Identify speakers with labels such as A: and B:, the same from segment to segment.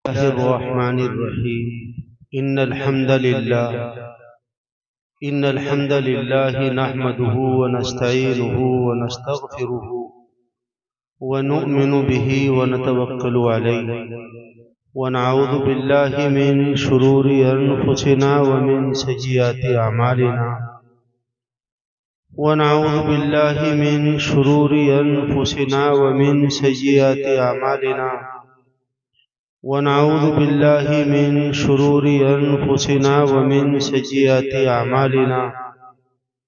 A: الله الرحمن الرحيم إن الحمد لله نحمده ونستعينه ونستغفره ونؤمن به ونتوكل عليه ونعوذ بالله من شرور أنفسنا ومن سيئات أعمالنا ونعوذ بالله من شرور أنفسنا ومن سيئات أعمالنا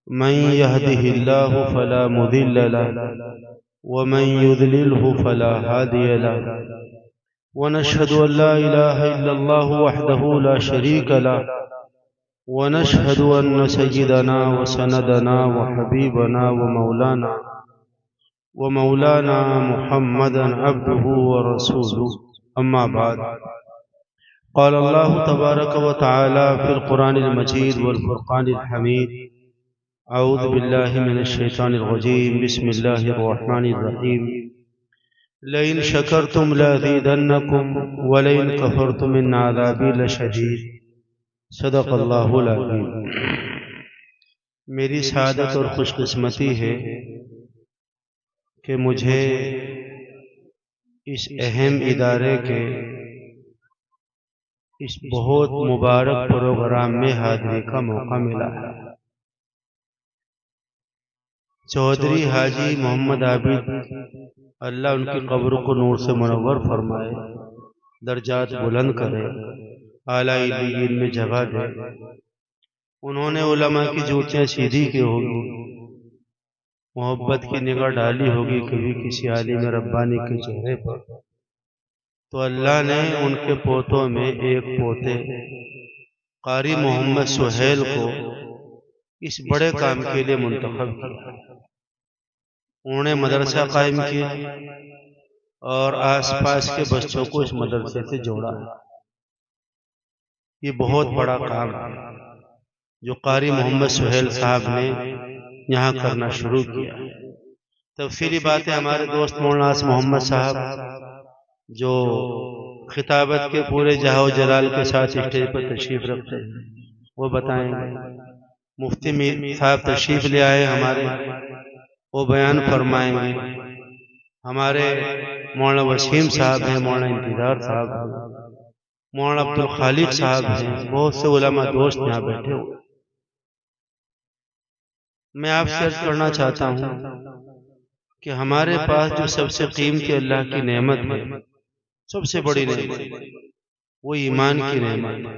A: من يهده الله فلا مضل له ومن يضلله فلا هادي له ونشهد أن لا إله إلا الله وحده لا شريك له ونشهد أن سيدنا وسندنا وحبيبنا ومولانا محمدا عبده ورسوله أما بعد قال الله تبارك وتعالى في القرآن المجيد والفرقان الحميد أعوذ بالله من الشيطان الرجيم بسم الله الرحمن الرحيم لئن شكرتم لأزيدنكم ولئن كفرتم إن عذابي لشديد صدق اللہ العظیم۔ میری سعادت اور خوش قسمتی ہے کہ مجھے اس اہم ادارے کے اس بہت مبارک پروگرام میں حاضری کا موقع ملا ہے۔ چودھری حاجی محمد عابد اللہ ان کی قبر کو نور سے منور فرمائے، درجات بلند کرے، اعلیٰ علیین میں جگہ دے۔ انہوں نے علماء کی جوتیاں سیدھی کی ہوگی، محبت کی نگاہ ڈالی ہوگی کبھی کسی عالم ربانی کے چہرے پر، تو اللہ نے ان کے پوتوں میں ایک پوتے قاری محمد سہیل کو اس بڑے کام کے لیے منتخب کیا۔ انہوں نے مدرسہ قائم کیا اور آس پاس کے بچوں کو اس مدرسے سے جوڑا۔ یہ بہت بڑا کام ہے جو قاری محمد سہیل صاحب نے یہاں کرنا شروع کیا۔ تفصیلی باتیں ہمارے دوست مولانا محمد صاحب جو خطابت کے پورے جاہ و جلال کے ساتھ اسٹیج پر تشریف رکھتے ہیں وہ بتائیں گے۔ مفتی صاحب تشریف لے آئے ہمارے، وہ بیان فرمائیں گے۔ ہمارے مولانا وسیم صاحب ہیں، مولانا انتظار صاحب ہیں، مولانا عبدالخالق صاحب ہیں، بہت سے علماء دوست یہاں بیٹھے ہوئے۔ میں آپ سے عرض کرنا چاہتا ہوں کہ ہمارے پاس جو سب سے قیمتی اللہ کی نعمت ہے، سب سے بڑی نعمت، وہ ایمان کی نعمت ہے۔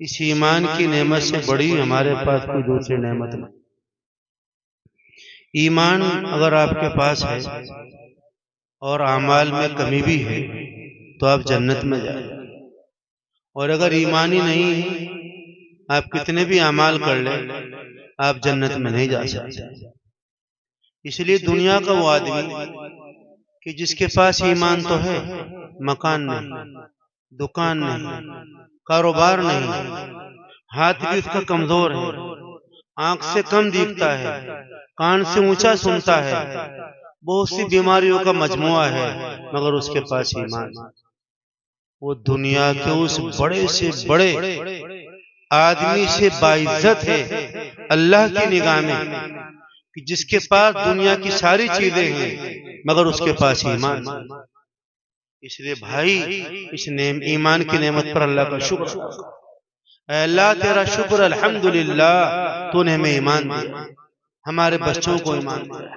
A: اس ایمان کی نعمت سے بڑی ہمارے پاس کوئی دوسری نعمت نہیں۔ ایمان اگر آپ کے پاس ہے اور اعمال میں کمی بھی ہے تو آپ جنت میں جائیں، اور اگر ایمانی نہیں ہے آپ کتنے بھی اعمال کر لیں آپ جنت میں نہیں جا سکتے۔ اس لیے دنیا کا وہ آدمی کہ جس کے پاس ایمان تو ہے، مکان نہیں، دکان نہیں، کاروبار نہیں، ہاتھ بھی اس کا کمزور ہے، آنکھ سے کم دیکھتا ہے، کان سے اونچا سنتا ہے، بہت سی بیماریوں کا مجموعہ ہے، مگر اس کے پاس ایمان، وہ دنیا کے اس بڑے سے بڑے آدمی سے باعزت ہے اللہ کی نگاہ میں، کہ جس کے پاس دنیا کی ساری چیزیں ہیں مگر اس کے پاس ایمان۔ اس لیے بھائی اس ایمان کی نعمت پر اللہ کا شکر، اے اللہ تیرا شکر الحمدللہ تو نے ہمیں ایمان دیا، ہمارے بچوں کو ایمان دیا۔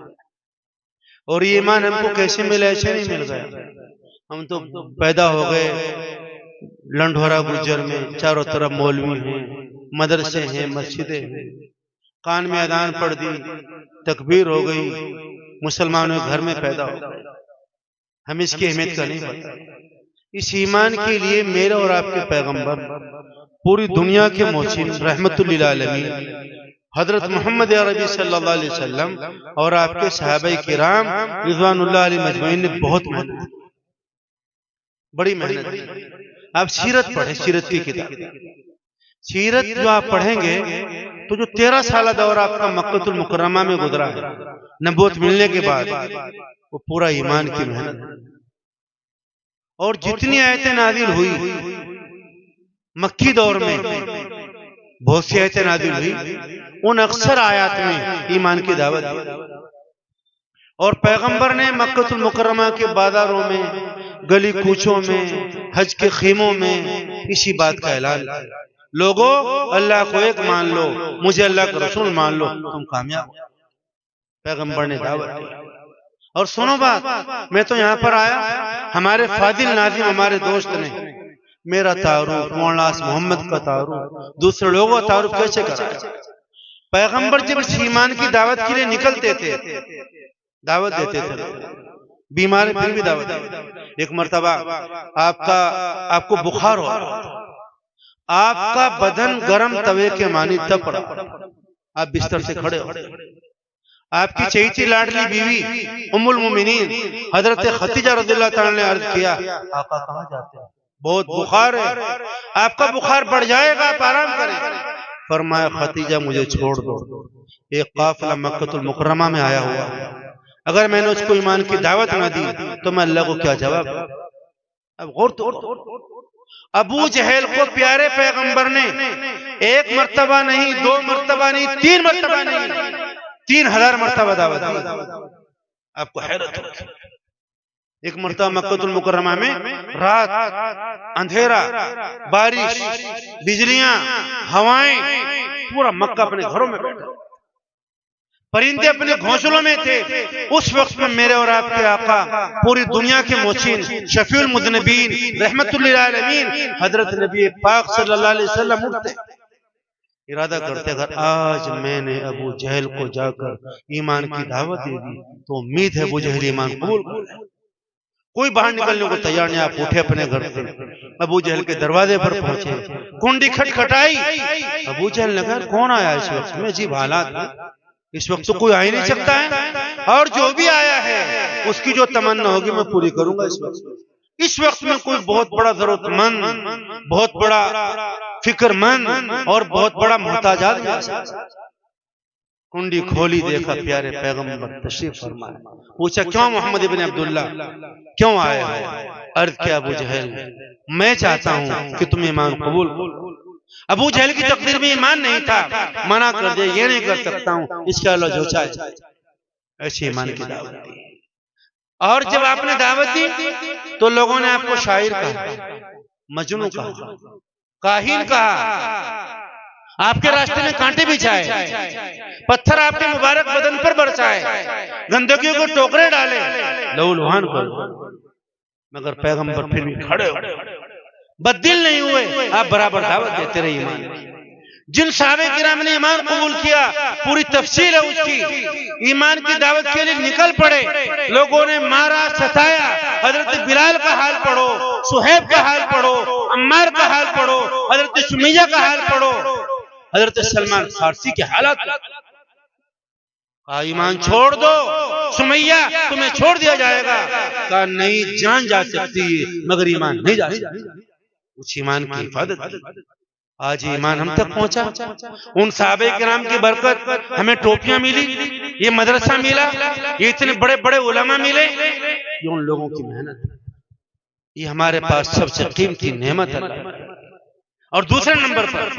A: اور یہ ایمان ہم کو کیسے ملا؟ ایسے نہیں مل گیا۔ ہم تو پیدا ہو گئے لنڈھورا گجر میں، چاروں طرف مولوی ہیں، مدرسے ہیں، مسجدیں ہیں، کان میں اذان پڑھ دی، تکبیر ہو گئی، مسلمانوں کے گھر میں پیدا ہو گئے۔ ہم اس کی اہمیت کا نہیں پتہ۔ اس ایمان کے لیے میرے اور آپ کے پیغمبر، پوری دنیا کے محسن رحمت للعالمین حضرت محمد عربی صلی اللہ علیہ وسلم اور آپ کے صحابہ کرام رضوان اللہ علیہ مجمعین نے بہت محنت، بڑی محنت۔ آپ سیرت پڑھیں، سیرت کی کتاب، سیرت جو آپ پڑھیں گے تو جو 13 سالہ دور آپ کا مکہ المکرمہ میں گزرا ہے نبوت ملنے کے بعد، وہ پورا ایمان کی محنت۔ اور جتنی آیتیں نازل ہوئی مکی دور میں بہت سی آیتیں نازل ہوئی، ان اکثر آیات میں ایمان کی دعوت دی، اور پیغمبر نے مکہ المکرمہ کے بازاروں میں، گلی کوچوں میں، حج کے خیموں میں اسی بات کا اعلان کیا، لوگوں اللہ کو ایک مان لو، مجھے اللہ کا رسول مان لو، تم کامیاب ہو۔ پیغمبر نے دعوت دی۔ اور سنو بات، میں تو یہاں پر آیا، ہمارے فاضل ناظم ہمارے دوست نے میرا تعارف، مولانا محمد کا تعارف، دوسرے لوگوں کا تعارف کیسے کرا؟ پیغمبر جب اس ایمان کی دعوت کے لیے نکلتے تھے، دعوت دیتے تھے، بیمار پھر بھی دعوت دیتے تھے۔ ایک مرتبہ آپ کو بخار ہو رہا تھا، آپ کا بدن گرم توے کے مانی تپ رہا، آپ بستر سے کھڑے ہو، آپ کی چہیتی لاڈلی بیوی ام المومنین حضرت خدیجہ رضی اللہ تعالیٰ نے عرض کیا، آقا کہاں جاتے ہیں؟ بہت بخار ہے، آپ کا بخار بڑھ جائے گا، آپ آرام کریں۔ فرمایا خدیجہ مجھے چھوڑ دو، ایک قافلہ مکہ المکرمہ میں آیا ہوا، اگر میں نے اس کو ایمان کی دعوت نہ دی تو میں اللہ کو کیا جواب دوں؟ اب غور تو، ابو جہل کو پیارے پیغمبر نے ایک مرتبہ نہیں، دو مرتبہ نہیں، 3 مرتبہ نہیں، 3000 مرتبہ دعوت دی۔ آپ کو حیرت ہوگی، ایک مرتبہ مکہ المکرمہ میں رات، اندھیرا، بارش، بجلیاں، ہوائیں، پورا مکہ اپنے گھروں میں بیٹھا، پرندے اپنے گھونسلوں میں تھے۔ اس وقت میں میرے اور آپ کے آقا، پوری دنیا کے محسن، شفیع المذنبین، رحمت للعالمین حضرت نبی پاک صلی اللہ علیہ وسلم اٹھتے، ارادہ کرتے اگر آج میں نے ابو جہل کو جا کر ایمان کی دعوت دے دی تو امید ہے ابو جہل ایمان قبول کر لے۔ کوئی باہر نکلنے کو تیار نہیں، آپ اٹھے اپنے گھر سے، ابو جہل کے دروازے پر پہنچے، کنڈی کھٹکھٹائی، ابو جہل نے کہا کون آیا اس وقت میں؟ عجیب حالات ہیں، اس وقت تو کوئی آ ہی نہیں سکتا ہے، اور جو بھی آیا ہے اس کی جو تمنا ہوگی میں پوری کروں گا۔ اس وقت میں کوئی بہت بڑا ضرورت مند، بہت بڑا فکر مند اور بہت بڑا محتاج آدمی، کنڈی کھولی، دیکھا پیارے پیغمبر تشریف فرمائے، پوچھا کیوں محمد ابن عبداللہ کیوں آئے ہو؟ عرض کیا ابو جہل میں چاہتا ہوں کہ تم ایمان قبول کرو۔ ابو جہل کی تقدیر میں ایمان نہیں تھا، منع کر دیا، یہ نہیں کر سکتا ہوں، اس کا اللہ جو چاہے۔ ایسی ایمان کی دعوت دی، اور جب آپ نے دعوت دی تو لوگوں نے آپ کو شاعر کہا، مجنون کہا، کاہن کہا، آپ کے راستے میں کانٹے بچھائے، پتھر آپ کے مبارک بدن پر برسائے، گندگیوں کو ٹوکرے ڈالے، لہو لہان کر، مگر پیغمبر پھر بھی کھڑے ہو، بددل نہیں ہوئے، آپ برابر دعوت دیتے رہے ایمان۔ جن صحابہ کرام نے ایمان قبول کیا، پوری تفصیل ہے اس کی، ایمان کی دعوت کے لیے نکل پڑے، لوگوں نے مارا، ستایا، حضرت بلال کا حال پڑھو، صہیب کا حال پڑھو، عمار کا حال پڑھو، حضرت سمیہ کا حال پڑھو، حضرت سلمان فارسی کے حالات، کہا ایمان چھوڑ دو سمیہ، تمہیں چھوڑ دیا جائے گا، کہا نہیں، جان جا سکتی ہے مگر ایمان نہیں جا سکتی، اس ایمان کی حفاظت کی۔ آج ایمان ہم تک پہنچا، ان صحابہ کرام کی برکت، ہمیں ٹوپیاں ملی، یہ مدرسہ ملا، یہ اتنے بڑے بڑے علماء ملے، یہ ان لوگوں کی محنت ہے، یہ ہمارے پاس سب سے قیمتی نعمت ہے۔ اور دوسرے نمبر پر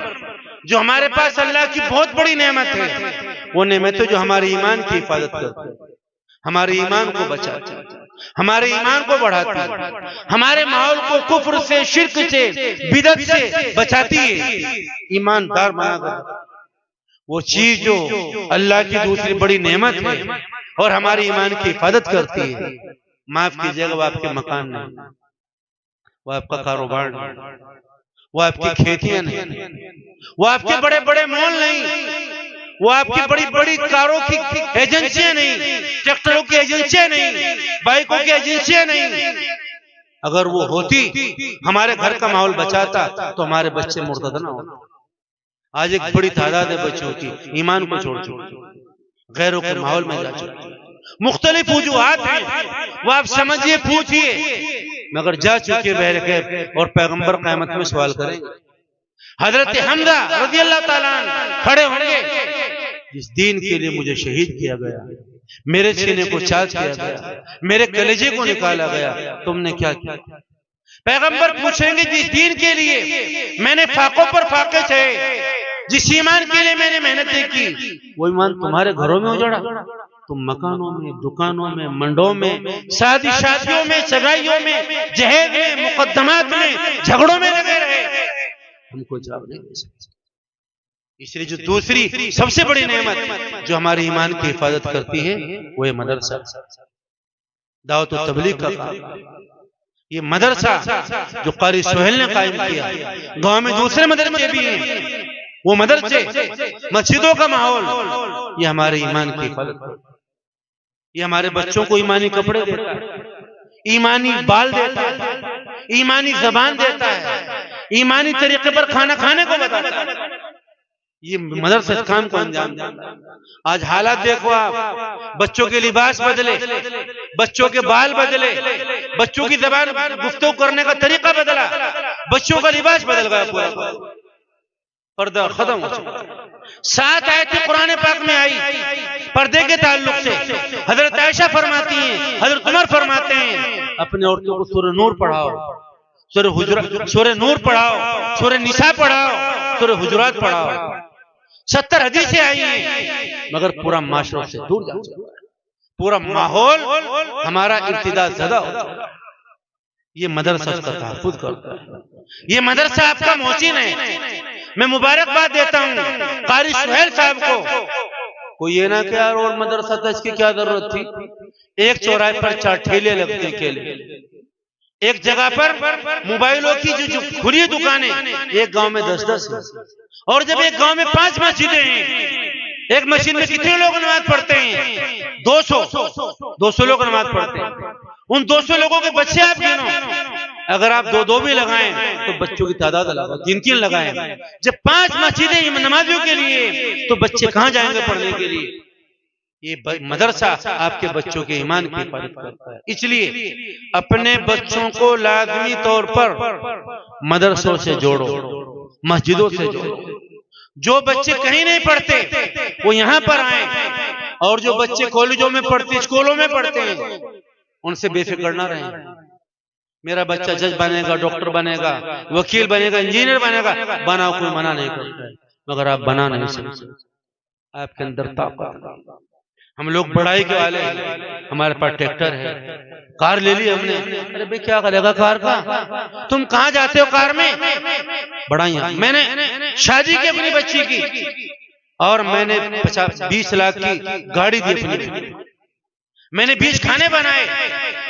A: جو ہمارے پاس اللہ کی بہت بڑی نعمت ہے، وہ نعمت ہے جو ہمارے ایمان کی حفاظت کرتی ہے، ہمارے ایمان کو بچاتی ہے، ہمارے ایمان کو بڑھاتی ہے، ہمارے ماحول کو کفر سے، شرک سے، بدعت سے بچاتی ہے، ایماندار بنا کر۔ وہ چیز جو اللہ کی دوسری بڑی نعمت ہے اور ہمارے ایمان کی حفاظت کرتی ہے، معاف کیجیے گا، وہ آپ کے مکان نہیں، وہ آپ کا کاروبار نہیں، وہ آپ کی کھیتیاں نہیں، وہ آپ کے بڑے بڑے مال نہیں، وہ آپ کی بڑی بڑی کاروں کی ایجنسیاں نہیں، ٹریکٹروں کی ایجنسیاں نہیں، بائکوں کی ایجنسیاں نہیں۔ اگر وہ ہوتی، ہمارے گھر کا ماحول بچاتا تو ہمارے بچے مرتد نہ ہوتے۔ آج ایک بڑی تعداد ہے بچوں کی ایمان کو چھوڑ چکی، غیروں کے ماحول میں جا چکی، مختلف وجوہات ہیں، وہ آپ سمجھیے، پوچھئے، مگر جا چکے بہر غیب، اور پیغمبر قیامت میں سوال کریں گے۔ حضرت حمزہ رضی اللہ تعالیٰ عنہ کھڑے ہوں گے، جس دین کے لیے مجھے شہید کیا گیا، میرے سینے کو چاک کیا گیا، میرے کلیجے کو نکالا گیا، تم نے کیا کیا؟ پیغمبر پوچھیں گے جس دین کے لیے میں نے فاقوں پر فاقے چاہے، جس ایمان کے لیے میں نے محنتیں کی، وہ ایمان تمہارے گھروں میں اجڑا، تم مکانوں میں، دکانوں میں، منڈوں میں، شادیوں میں، سگائیوں میں، جہیز میں، مقدمات میں، جھگڑوں میں لگے رہے، ہم کو جواب نہیں دے سکتے۔ اس لیے جو دوسری سب سے بڑی نعمت جو ہمارے ایمان کی حفاظت کرتی ہے وہ یہ مدرسہ، دعوت و تبلیغ کا کام۔ یہ مدرسہ جو قاری سہیل نے قائم کیا، گاؤں میں دوسرے مدرسے بھی ہیں، وہ مدرسے، مسجدوں کا ماحول، یہ ہمارے ایمان کی حفاظت کرتا ہے۔ یہ ہمارے بچوں کو ایمانی کپڑے دیتا ہے، ایمانی بال دیتا ہے، ایمانی زبان دیتا ہے، ایمانی طریقے پر کھانا کھانے کو بتاتا ہے۔ یہ مدرسہ اس کام کو انجام دیتا ہے۔ آج حالات دیکھو آپ، بچوں کے لباس بدلے، بچوں کے بال بدلے، بچوں کی زبان گفتگو کرنے کا طریقہ بدلا، بچوں کا لباس بدل گیا، پورا پردہ ختم ہو چکا۔ 7 آیتیں قرآن پاک میں آئی پردے کے تعلق سے۔ حضرت عائشہ فرماتی ہیں، حضرت عمر فرماتے ہیں، اپنے عورتوں کو سورہ نور پڑھاؤ، سورہ نور پڑھاؤ، سورہ نساء پڑھاؤ، سورہ حجرات پڑھاؤ۔ 70 حدیثیں آئی ہیں، مگر پورا معاشرہ سے دور جا چکا ہے، پورا ماحول ہمارا ارتداد زدہ ہو چکا ہے۔ یہ مدرسہ اس کا تحفظ کرتا ہے، یہ مدرسہ آپ کا محسن ہے۔ میں مبارکباد دیتا ہوں قاری سہیل صاحب کو۔ کوئی یہ نہ کہ یار اور مدرسہ تھا، اس کی کیا ضرورت تھی؟ ایک چوراہے پر 4 ٹھیلے لگتے کے لیے، ایک جگہ پر موبائلوں کی جو کھلی دکانیں، ایک گاؤں میں 10-10 ہیں، اور جب ایک گاؤں میں 5 مسجدیں ہیں، ایک مسجد میں کتنے لوگ نماز پڑھتے ہیں؟ 200 لوگ نماز پڑھتے ہیں۔ ان 200 لوگوں کے بچے آپ گنو، اگر آپ 2 بھی لگائیں تو بچوں کی تعداد لگائیں، 3 لگائیں۔ جب 5 مسجدیں نمازیوں کے لیے، تو بچے کہاں جائیں گے پڑھنے کے لیے؟ یہ مدرسہ آپ کے بچوں کے ایمان کی حفاظت کرتا ہے۔ اس لیے اپنے بچوں کو لازمی طور پر مدرسوں سے جوڑو، مسجدوں سے جوڑو۔ جو بچے کہیں نہیں پڑھتے وہ یہاں پر آئیں، اور جو بچے کالجوں میں پڑھتے، اسکولوں میں پڑھتے ہیں، ان سے بے فکر نہ رہیں۔ میرا بچہ جج بنے گا، ڈاکٹر بنے گا، وکیل بنے گا، انجینئر بنے گا، بناؤ، کوئی منع نہیں کرتا ہے، مگر آپ بنا نہیں سکتے، آپ کے اندر طاقت۔ ہم لوگ بڑائی کے والے ہیں، ہمارے پاس ٹریکٹر ہے، کار لے لی ہم نے، ارے بھئی کیا کرے گا کار کا؟ تم کہاں جاتے ہو کار میں؟ بڑھائیاں۔ میں نے شادی کی اپنی بچی کی، اور میں نے 20 لاکھ کی گاڑی دی اپنی بچی، میں نے 20 کھانے بنائے،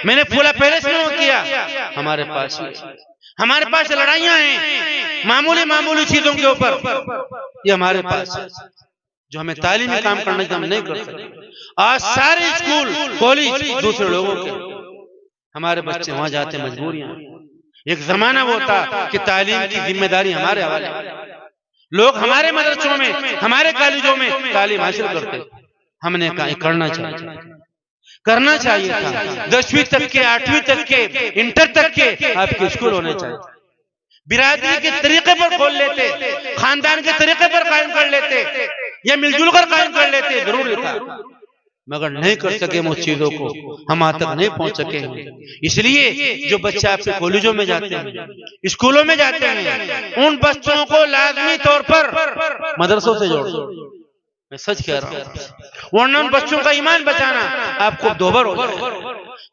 A: میں نے پھولا پیلس میں وہ کیا۔ ہمارے پاس لڑائیاں ہیں معمولی چیزوں کے اوپر، یہ ہمارے پاس ہے۔ جو ہمیں تعلیمی کام کرنا چاہیے ہم نہیں کر سکتے۔ آج سارے اسکول کالج دوسرے لوگوں کے، ہمارے بچے وہاں جاتے مجبوریاں۔ ایک زمانہ وہ تھا کہ تعلیم کی ذمہ داری ہمارے حوالے، لوگ ہمارے مدرسوں میں، ہمارے کالجوں میں تعلیم حاصل کرتے، ہم نے کہا کرنا چاہیے تھا۔ 10ویں تک کے، 8ویں تک کے، انٹر تک کے آپ کے اسکول ہونے چاہیے، برادری کے طریقے پر کھول لیتے، خاندان کے طریقے پر قائم کر لیتے، یا مل جل کر قائم کر لیتے، ضروری تھا، مگر نہیں کر سکے ہم اس چیزوں کو، ہم آج تک نہیں پہنچ سکے ہیں۔ اس لیے جو بچہ آپ کے کالجوں میں جاتے ہیں، اسکولوں میں جاتے ہیں، ان بچوں کو لازمی طور پر مدرسوں سے جوڑو، میں سچ کہہ رہا ہوں، ورنہ ان بچوں کا ایمان بچانا آپ کو دوبر ہو جائے۔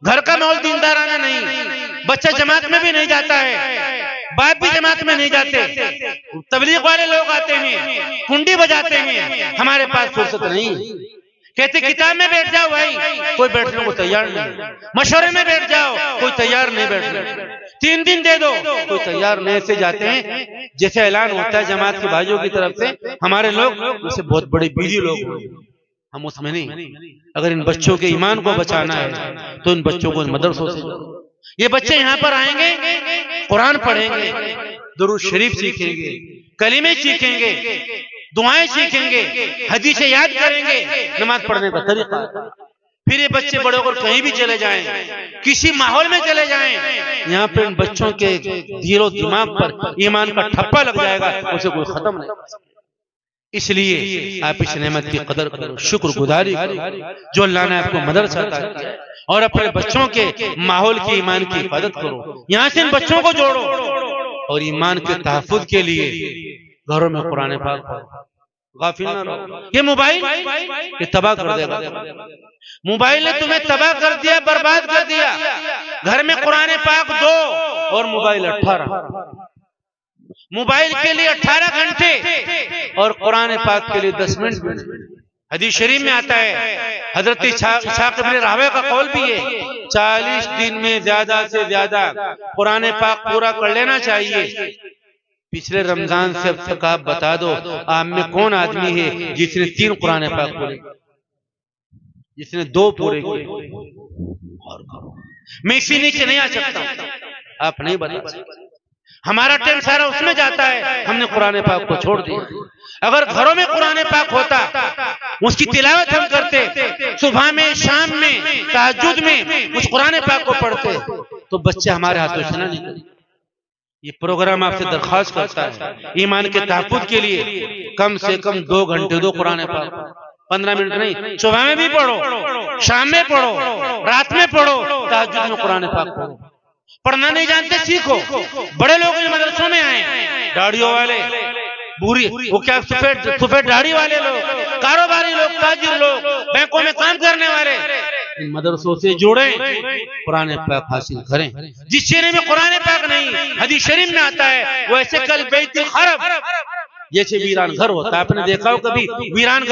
A: گھر کا ماحول دیندارانہ نہیں، بچہ جماعت میں بھی نہیں جاتا ہے، باپ بھی جماعت میں نہیں جاتے، تبلیغ والے لوگ آتے ہیں، کنڈی بجاتے ہیں، ہمارے پاس فرصت نہیں، کہتے کتاب میں بیٹھ جاؤ بھائی، کوئی بیٹھنے کو تیار نہیں، مشورے میں بیٹھ جاؤ، کوئی تیار نہیں بیٹھنے، 3 دن دے دو، کوئی تیار نہیں، سے جاتے ہیں جیسے اعلان ہوتا ہے جماعت کے بھائیوں کی طرف سے، ہمارے لوگ اسے بہت بڑے بیجی لوگ ہیں، ہم اس میں نہیں۔ اگر ان بچوں کے ایمان کو بچانا ہے تو ان بچوں کو ان مدرسوں سے، یہ بچے یہاں پر آئیں گے، قرآن پڑھیں گے، درود شریف سیکھیں گے، کلمے سیکھیں گے، دعائیں سیکھیں گے، حدیثیں یاد کریں گے، نماز پڑھنے کا طریقہ۔ پھر یہ بچے بڑے ہو کر کہیں بھی چلے جائیں، کسی ماحول میں چلے جائیں، یہاں پہ ان بچوں کے دل و دماغ پر ایمان کا ٹھپا لگ جائے گا، اسے کوئی ختم نہیں۔ اس لیے آپ اس نعمت کی قدر کرو، شکر گزاری کرو جو اللہ نے آپ کو مدرسہ عطا کیا ہے، اور اپنے بچوں کے ماحول کی ایمان کی حفاظت کرو، یہاں سے ان بچوں کو جوڑو، اور ایمان کے تحفظ کے لیے گھروں میں قرآن پاک پڑھو، غافل نہ رہو۔ یہ موبائل یہ تباہ کر دے گا، موبائل نے تمہیں تباہ کر دیا، برباد کر دیا۔ گھر میں قرآن پاک دو اور موبائل 18، موبائل کے لیے 18 گھنٹے اور قرآن پاک کے لیے 10 منٹ۔ حدیث شریف میں آتا ہے، حضرت اسحاق بن راہویہ کا قول بھی ہے، 40 دن میں زیادہ سے زیادہ قرآن پاک پورا کر لینا چاہیے۔ پچھلے رمضان سے اب تک آپ بتا دو آپ میں کون آدمی ہے جس نے 3 قرآن پاک پورے، جس نے 2 پورے کیے؟ میں اسی نیچے نہیں آ سکتا، آپ نہیں بتا سکتے، ہمارا ٹائم سارا اس میں جاتا ہے، ہم نے قرآن پاک کو چھوڑ دیا۔ اگر گھروں میں قرآن پاک ہوتا، اس کی تلاوت ہم کرتے، صبح میں شام میں تہجد میں اس قرآن پاک کو پڑھتے، تو بچے ہمارے ہاتھوں سے نہ نکلتے۔ یہ پروگرام آپ سے درخواست کرتا ہے ایمان کے تحفظ کے لیے کم سے کم 2 گھنٹے دو قرآن پاک، 15 منٹ نہیں، صبح میں بھی پڑھو، شام میں پڑھو، رات میں پڑھو، تہجد میں قرآن پاک پڑھو۔ پڑھنا نہیں جانتے سیکھو، بڑے لوگ ان مدرسوں میں آئے، داڑھیوں والے، بوری وہ کیا سفید داڑھی والے لوگ، کاروباری لوگ، تاجر لوگ، بینکوں میں کام کرنے والے، ان مدرسوں سے جڑیں، قرآن پاک حاصل کریں۔ جس شہر میں قرآن پاک نہیں، حدیث شریف میں آتا ہے، وہ ایسے کل بیت الخرب، جیسے ویران گھر ہوتا ہے۔ آپ نے دیکھا ہو کبھی ویران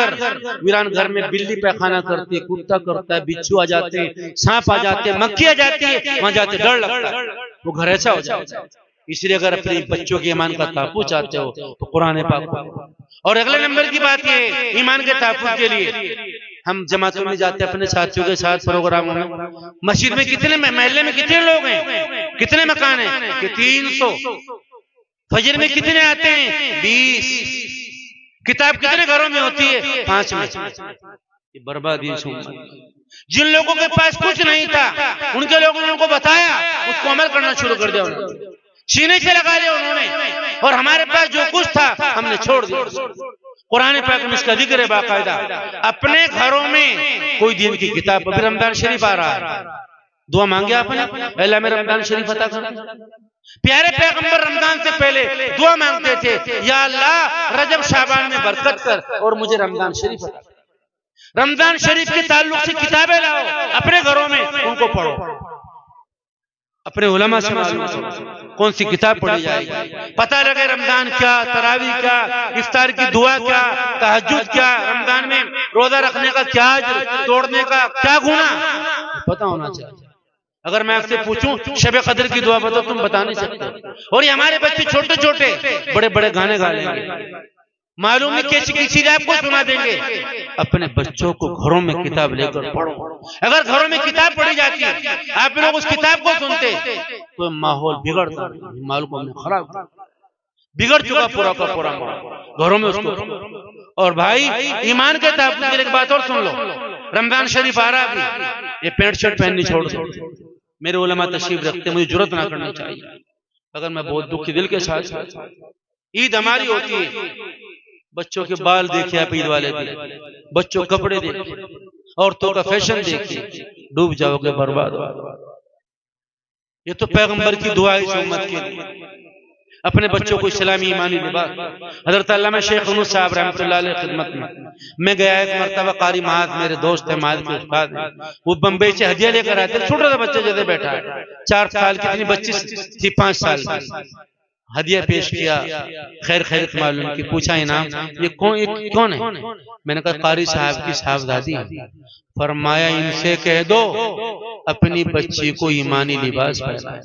A: گھر میں بلی پیخانہ کرتی ہے، کتا کرتا ہے، بچھو آ جاتے ہیں، سانپ آ جاتے ہیں، مکھی آ جاتی ہے، وہاں جاتے ڈر لگتا ہے، وہ گھر ایسا ہو جاتا ہے۔ اس لیے اگر اپنے بچوں کے ایمان کا تحفظ چاہتے ہو تو قرآن پاک پڑھو۔ اور اگلے نمبر کی بات یہ ہے، ایمان کے تحفظ کے لیے ہم جماعتوں میں جاتے ہیں، اپنے ساتھیوں کے ساتھ پروگراموں میں، مسجد میں کتنے، محلے میں کتنے لوگ ہیں، کتنے مکان ہیں کہ 300، فجر میں کتنے آتے ہیں 20، کتاب کتنے گھروں میں ہوتی ہے 5 میں۔ یہ بربادی ہے۔ جن لوگوں کے پاس کچھ نہیں تھا ان کے لوگوں نے ان کو بتایا، اس کو عمل کرنا شروع کر دیا، سینے سے لگا لیا انہوں نے، اور ہمارے پاس جو کچھ تھا ہم نے چھوڑ دیا۔ قرآن پاک میں اس کا ذکر ہے باقاعدہ۔ اپنے گھروں میں کوئی دین کی کتاب، ابھی رمضان شریف آ رہا ہے، دعا مانگے آپ نے، اللہ میں رمضان شریف عطا کر۔ پیارے پیغمبر رمضان سے پہلے دعا مانگتے تھے، یا اللہ رجب شعبان میں برکت کر اور مجھے رمضان شریف عطا کر۔ رمضان شریف کے تعلق سے کتابیں لاؤ، اپنے گھروں میں ان کو پڑھو، اپنے علماء سے معلوم کرو کون سی کتاب پڑھی جائے گی، پتہ لگے رمضان کیا، تراویح کیا، افطار کی دعا کیا، تہجد کیا، رمضان میں روزہ رکھنے کا کیا اجر، توڑنے کا کیا گناہ، پتہ ہونا چاہیے۔ اگر میں آپ سے پوچھوں شب قدر کی دعا بتاؤ، تم بتا نہیں سکتے، اور یہ ہمارے بچے چھوٹے چھوٹے بڑے بڑے گانے گا لیں گے، معلوم ہے کسی آپ کو سنا دیں گے۔ اپنے بچوں کو گھروں میں کتاب لے کر پڑھو۔ اگر گھروں میں کتاب پڑھی جاتی ہے، آپ لوگ اس کتاب کو سنتے تو ماحول بگڑتا، معلوم خراب بگڑ چکا پورا کا پورا ماحول، گھروں میں اس کو۔ اور بھائی ایمان کے تحفظ کے لیے ایک بات اور سن لو، رمضان شریف آ رہا بھی، یہ پینٹ شرٹ پہننی چھوڑ دو۔ میرے علماء تشریف رکھتے، مجھے جرات نہ کرنی چاہیے، اگر میں بہت دکھ دل کے ساتھ، عید ہماری ہوتی ہے، بچوں کے بال دیکھیں آپ عید والے دن، بچوں کپڑے دیکھیں، عورتوں کا فیشن دیکھیں، ڈوب جاؤ گے، برباد ہو۔ یہ تو پیغمبر کی دعا ہے اس امت کے لیے، اپنے بچوں کو اسلامی ایمانی لباس۔ حضرت علامہ شیخ یونس صاحب رحمۃ اللہ علیہ خدمت میں گیا ایک مرتبہ، قاری معاذ میرے دوست ہیں، معاذ کے استاد ہیں، وہ بمبئی سے ہدیہ لے کر آتے، چھوٹا سا بچہ جیسے بیٹھا ہے، 4 سال کی، اتنی بچی تھی 5 سال کی، ہدیہ پیش کیا، خیر خیریت معلوم کی، پوچھا انعام یہ کون ہے؟ میں نے کہا قاری صاحب کی صاحبزادی ہے۔ فرمایا ان سے کہہ دو اپنی بچی کو ایمانی لباس پہنائے،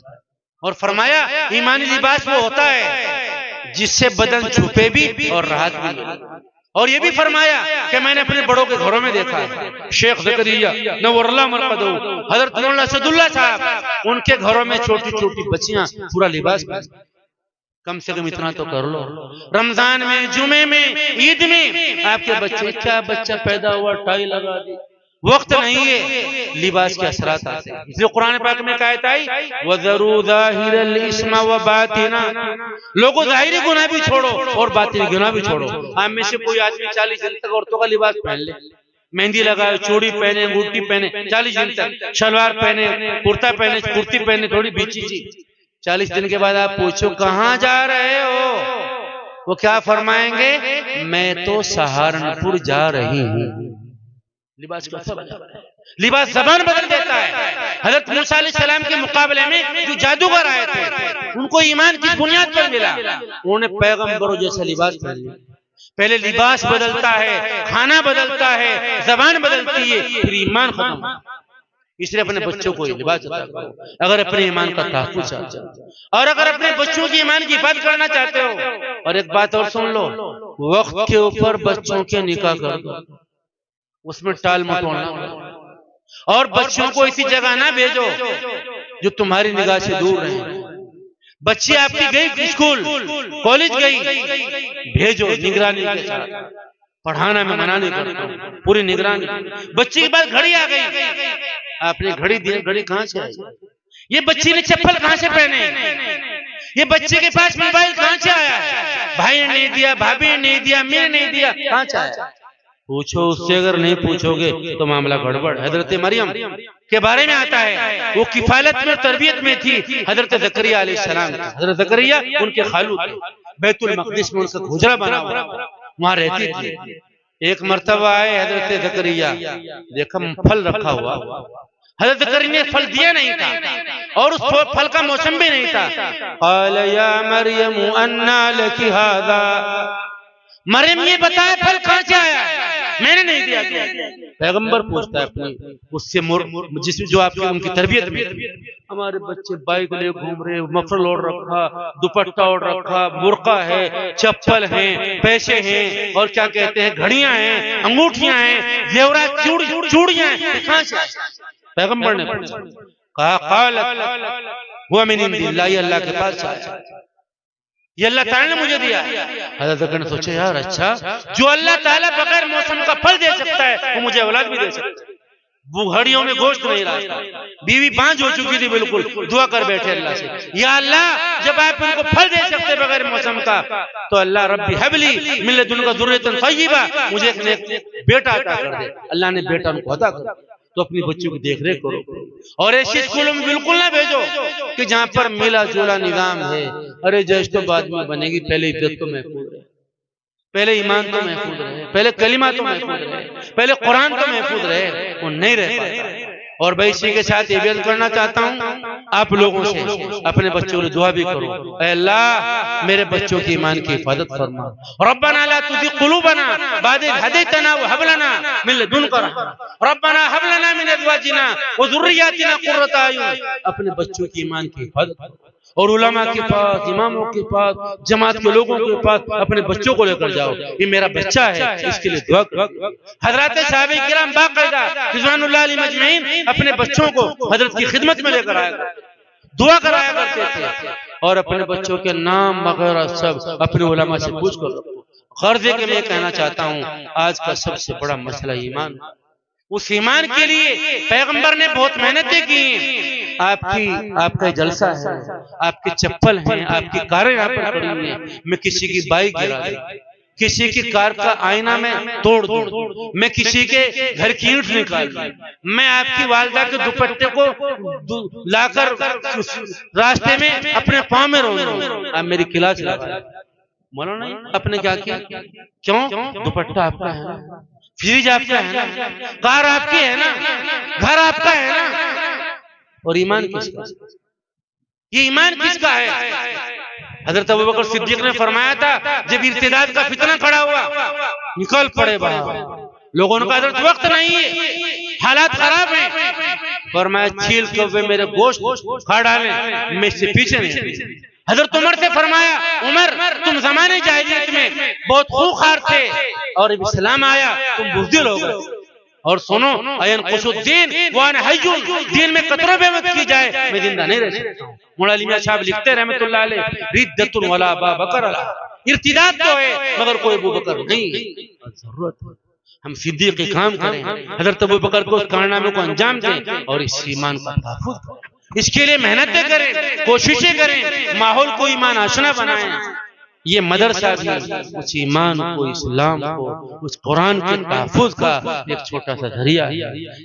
A: اور فرمایا ایمانی لباس وہ ہوتا ہے جس سے بدن چھپے بھی اور راحت بھی ملے۔ اور یہ بھی فرمایا کہ میں نے اپنے بڑوں کے گھروں میں دیکھا ہے، شیخ زکریا نور اللہ مرقدہ، حضرت مولانا اسد اللہ صاحب، ان کے گھروں میں چھوٹی چھوٹی بچیاں پورا لباس پہنتی۔ کم سے کم اتنا تو کر لو، رمضان میں، جمعے میں، عید میں آپ کے بچے، کیا بچہ پیدا ہوا ٹائی لگا دی، وقت نہیں ہے، لباس کے اثرات آتے ہیں۔ اس لیے قرآن پاک میں آیت آئی وَذَرُوا ظَاهِرَ الْإِثْمَ وَبَاطِنَا، لوگوں ظاہری گناہ بھی چھوڑو اور باطنی گناہ بھی چھوڑو۔ آپ میں سے کوئی آدمی 40 دن تک عورتوں کا لباس پہن لے، مہندی لگائے، چوڑی پہنے، انگوٹھی پہنے، 40 دن تک شلوار پہنے، کرتا پہنے، کرتی پہنے، تھوڑی بیچی چیز، 40 دن کے بعد آپ پوچھو کہاں جا رہے ہو، وہ کیا فرمائیں گے؟ میں تو سہارنپور جا رہی ہوں۔ لباس کا سب لباس زبان بدل دیتا ہے۔ حضرت موسیٰ علیہ السلام کے مقابلے میں جو جادوگر آئے تھے ان کو ایمان کس بنیاد پر ملا؟ انہوں نے پیغمبروں جیسا لباس پہن لیا۔ پہلے لباس بدلتا ہے، کھانا بدلتا ہے، زبان بدلتی ہے، پھر ایمان ختم۔ اس لیے اپنے بچوں کو لباس عطا کرو اگر اپنے ایمان کا تحفظ چاہتے ہو، اور اگر اپنے بچوں کی ایمان کی حفاظت کرنا چاہتے ہو۔ اور ایک بات اور سن لو، وقت کے اوپر بچوں کے نکاح کر دو، اس میں ٹال مٹوڑنا، اور بچوں کو اسی جگہ نہ بھیجو جو تمہاری نگاہ سے دور رہے۔ بچی آپ کی گئی اسکول کالج گئی، بھیجو نگرانی کے ساتھ، پڑھانا میں منع نہیں کرتا ہوں، پوری نگرانی۔ بچی کے بعد گھڑی آ گئی، آپ نے گھڑی دی، گھڑی کہاں سے آئی؟ یہ بچی نے چپل کہاں سے پہنے؟ یہ بچے کے پاس موبائل کہاں سے آیا؟ بھائی نے نہیں دیا، بھابھی نے نہیں دیا، میں نے نہیں دیا، کہاں سے آیا؟ پوچھو اس سے، اگر نہیں پوچھو گے تو معاملہ گڑبڑ۔ حضرت مریم کے بارے میں آتا ہے وہ کفالت میں اور تربیت میں تھی حضرت زکریا علیہ السلام۔ حضرت زکریا ان کے خالو تھے، بیت المقدس میں ان کا حجرہ بنا ہوا، وہاں رہتی تھی۔ ایک مرتبہ آئے حضرت زکریا، دیکھا پھل رکھا ہوا، حضرت زکریا نے پھل دیا نہیں تھا اور اس پھل کا موسم بھی نہیں تھا۔ قال یا مریم انا لک ھذا، مریم یہ بتائے پھل کہاں سے آیا؟ میں نے نہیں دیا۔ پیغمبر پوچھتا ہے اپنی اس سے جس جو آپ کی ان کی تربیت میں، ہمارے بچے بائک لے گھوم رہے، مفرل اوڑھ رکھا، دوپٹہ اوڑھ رکھا، برقع ہے، چپل ہیں، پیسے ہیں، اور کیا کہتے ہیں گھڑیاں ہیں، انگوٹھیاں ہیں، زیورات چوڑیاں ہیں، کہاں سے؟ پیغمبر نے کہا قالت هو من عند اللہ، یہ اللہ کے پاس سے آیا، یہ اللہ تعالیٰ نے مجھے دیا۔ حضرت زکریا نے سوچا یار اچھا، جو اللہ تعالیٰ بغیر موسم کا پھل دے سکتا ہے وہ مجھے اولاد بھی دے سکتا ہے۔ وہ گھڑیوں میں گوشت نہیں رہا تھا، بیوی بانجھ ہو چکی تھی بالکل، دعا کر بیٹھے اللہ سے، یا اللہ جب آپ ان کو پھل دے سکتے بغیر موسم کا تو اللہ ربی حب لی من لدنک ذریۃ طیبہ، مجھے ایک نیک بیٹا عطا کر دے۔ اللہ نے بیٹا ان کو عطا کر دیا۔ تو اپنی بچوں کی دیکھ ریکھ کرو، اور ایسی اسکولوں میں بالکل نہ بھیجو کہ جہاں پر ملا جولا نظام ہے۔ ارے جیش تو بعد میں بنے گی، پہلے عزت تو محفوظ رہے، پہلے ایمان تو محفوظ رہے، پہلے کلمہ تو محفوظ رہے، پہلے قرآن تو محفوظ رہے، وہ نہیں رہ پاتا۔ اور میں اسی کے ساتھ یہ بیان کرنا چاہتا ہوں آپ لوگوں سے، اپنے بچوں کو دعا بھی کرو، اے اللہ میرے بچوں کی ایمان کی حفاظت فرما، ربنا لا تزغ قلوبنا بعد إذ هديتنا وهب لنا من لدنك رحمة، ربنا هب لنا من ازواجنا وذرياتنا قرة اعين، اپنے بچوں کی ایمان کی حفاظت کرو، اور علماء کے پاس، اماموں کے پاس، جماعت کے لوگوں کے پاس اپنے بچوں کو لے کر جاؤ، یہ میرا بچہ ہے اس کے لیے دعا کرو۔ حضرات صحابہ کرام باقاعدہ رضوان اللہ علیہم اجمعین اپنے بچوں کو حضرت کی خدمت میں لے کر آیا کرتے، دعا کرایا کرتے تھے، اور اپنے بچوں کے نام وغیرہ سب اپنے علماء سے پوچھ کر رکھو۔ غرض ہے کہ میں کہنا چاہتا ہوں آج کا سب سے بڑا مسئلہ ایمان، اس ایمان کے لیے پیغمبر نے بہت محنتیں کی۔ آپ کا جلسہ ہے، آپ کی چپل ہیں، آپ کی کاریں یہاں پر کھڑی ہوئی ہیں، میں کسی کی بائک گرا دوں، کسی کی کار کا آئینہ میں توڑ دوں، میں کسی کے گھر کی اینٹ نکال دوں، میں آپ کی والدہ کے دوپٹے کو لا کر راستے میں اپنے پاؤں میں رون دوں، آپ میری کلاس لگا مولانا آپ نے کیا کیا؟ کیوں؟ دوپٹہ آپ کا ہے نا، فریج آپ کا ہے نا، کار آپ کی ہے نا، گھر آپ کا ہے نا، اور ایمان کس کا؟ یہ ایمان کس کا ہے؟ حضرت ابوبکر صدیق نے فرمایا تھا جب ارتداد کا فتنہ کھڑا ہوا نکل پڑے باہر، لوگوں نے کہا حضرت وقت نہیں ہے، حالات خراب ہیں، فرمایا چھیل کے ہوئے میرے گوشت کھا ڈالیں، میں اس سے پیچھے نہیں۔ حضرت عمر سے فرمایا عمر تم زمانے جاہلیت میں بہت خوخار تھے اور اسلام آیا تم بزدل ہو گئے، اور سنو اینقص الدین وانا حی، دین میں قطرہ بے مت کی جائے میں زندہ نہیں رہ سکتا ہوں۔ مولانا میاں صاحب لکھتے رحمت اللہ علیہ ردت ولا ابا بکر، ارتداد تو ہے مگر کوئی ابو بکر نہیں ہے، ضرورت ہم صدیقی کام کریں، حضرت ابوبکر کو اس کارنامے کو انجام دیں اور اس ایمان کا تحفظ کریں۔ اس کے لیے محنتیں کریں، کوششیں کریں، ماحول کو ایمان آشنا بنائیں۔ یہ مدرسہ بھی اس ایمان کو، اسلام کو، اس قرآن کے تحفظ کا ایک چھوٹا سا ذریعہ ہے۔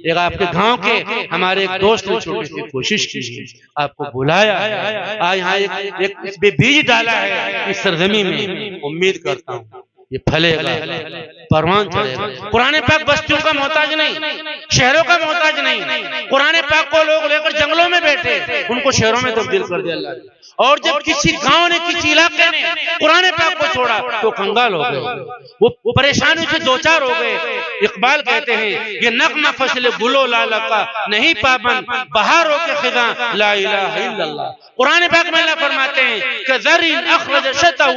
A: ایک آپ کے گاؤں کے ہمارے ایک دوست نے چھوٹی سی کوشش کی ہے، آپ کو بلایا ہے، آج یہاں ایک بیج ڈالا ہے اس سرزمین میں، امید کرتا ہوں یہ پھلے گا، پروان چڑھے گا۔ قرآن پاک بستیوں کا محتاج نہیں، شہروں کا محتاج نہیں۔ قرآن پاک کو لوگ لے کر جنگلوں میں بیٹھے، ان کو شہروں میں تبدیل کر دیا اللہ نے۔ اور جب کسی گاؤں نے، کسی علاقے نے قرآن پاک کو چھوڑا تو کنگال ہو گئے، وہ پریشانی سے دوچار ہو گئے۔ اقبال کہتے ہیں یہ نغمہ فصل گلو لالا کا نہیں پابند، بہاروں کے خزاں لا الہ الا اللہ۔ قرآن پاک میں اللہ فرماتے ہیں کہ ذرٍ اخرج شطہ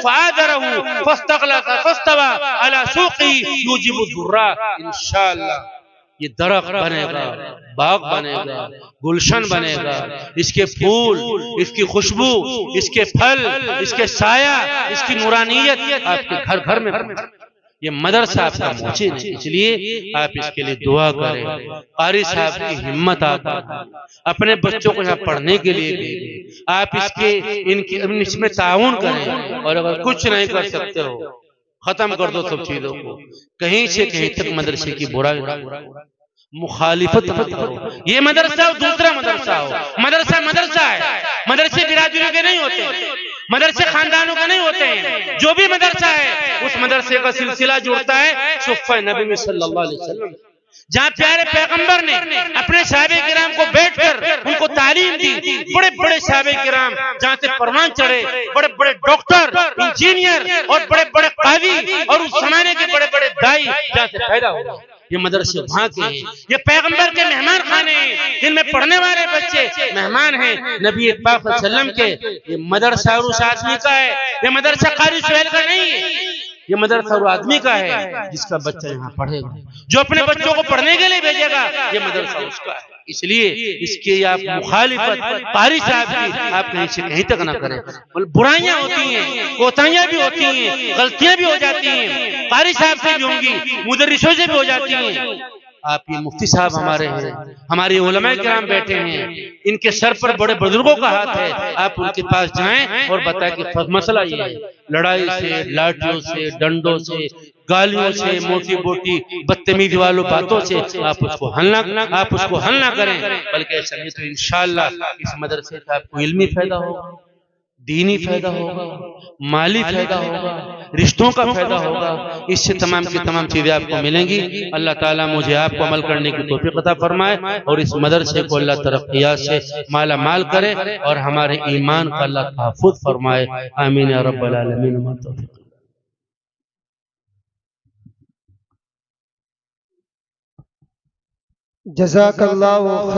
A: فآذرہ فاستغلظ فاستوى على سوقه يوجب الضراء۔ انشاءاللہ یہ درخت بنے گا، باغ بنے گا، گلشن بنے گا، اس کے پھول، اس کی خوشبو، اس کے پھل، اس کے سایہ، اس کی نورانیت آپ کے گھر گھر میں بنے گا۔ یہ مدرسہ آپ کا موجود ہے، اس لیے آپ اس کے لیے دعا کریں۔ قاری صاحب کی ہمت آتا ہے، اپنے بچوں کو یہاں پڑھنے کے لیے بھیجیں۔ آپ اس میں تعاون کریں، اور اگر کچھ نہیں کر سکتے ہو ختم کر دو سب چیزوں کو، کہیں سے کہیں تک مدرسے کی برائی مخالفت نہ کرو۔ یہ مدرسہ ہو دوسرا مدرسہ ہو، مدرسہ مدرسہ ہے۔ مدرسے برادریوں کے نہیں ہوتے، مدرسے خاندانوں کے نہیں ہوتے ہیں۔ جو بھی مدرسہ ہے اس مدرسے کا سلسلہ جڑتا ہے صفہ نبی میں صلی اللہ علیہ وسلم، جہاں پیارے پیغمبر نے اپنے صحابہ کرام کو بیٹھ کر ان کو تعلیم دی۔ بڑے بڑے صحابہ کرام جہاں سے پروان چڑھے، بڑے بڑے ڈاکٹر، انجینئر اور بڑے بڑے قاضی اور اس زمانے کے بڑے بڑے دائی جہاں سے پیدا ہوئے۔ یہ مدرسے وہاں کے ہیں، یہ پیغمبر کے مہمان خانے ہیں، جن میں پڑھنے والے بچے مہمان ہیں نبی پاک صلی اللہ علیہ وسلم کے۔ یہ مدرسہ اور اس آدمی کا ہے، یہ مدرسہ قاری سہیل کا نہیں ہے، یہ مدرسہ اور آدمی کا ہے جس کا بچہ یہاں پڑھے گا، جو اپنے بچوں کو پڑھنے کے لیے بھیجے گا، یہ مدرسہ اس کا ہے۔ اس لیے اس کی آپ مخالفت قاری صاحب کی آپ کہیں سے کہیں تک نہ کریں۔ برائیاں ہوتی ہیں، کوتاہیاں بھی ہوتی ہیں، غلطیاں بھی ہو جاتی ہیں، قاری صاحب سے بھی ہوں گی، مدرسوں سے بھی ہو جاتی ہیں۔ آپ یہ مفتی صاحب ہمارے ہیں، ہماری علماء کرام بیٹھے ہیں، ان کے سر پر بڑے بزرگوں کا ہاتھ ہے، آپ ان کے پاس جائیں اور بتائیں کہ مسئلہ یہ ہے، لڑائی سے، لاٹھیوں سے، ڈنڈوں سے، گالیوں سے، موٹی موٹی بدتمیزی والوں باتوں سے آپ اس کو حل نہ کریں، بلکہ ایسا نہیں تو انشاءاللہ اس مدرسے سے آپ کو علمی فائدہ ہوگا، دینی فائدہ ہوگا، مالی فائدہ ہوگا، رشتوں کا فائدہ ہوگا، اس سے تمام کی تمام چیزیں آپ کو ملیں گی۔ اللہ تعالیٰ مجھے آپ کو عمل کرنے کی توفیق عطا فرمائے، اور اس مدرسے کو اللہ ترقیات سے مالا مال کرے، اور ہمارے ایمان کا اللہ تحفظ فرمائے۔ آمین یا رب العالمین۔
B: جزاک اللہ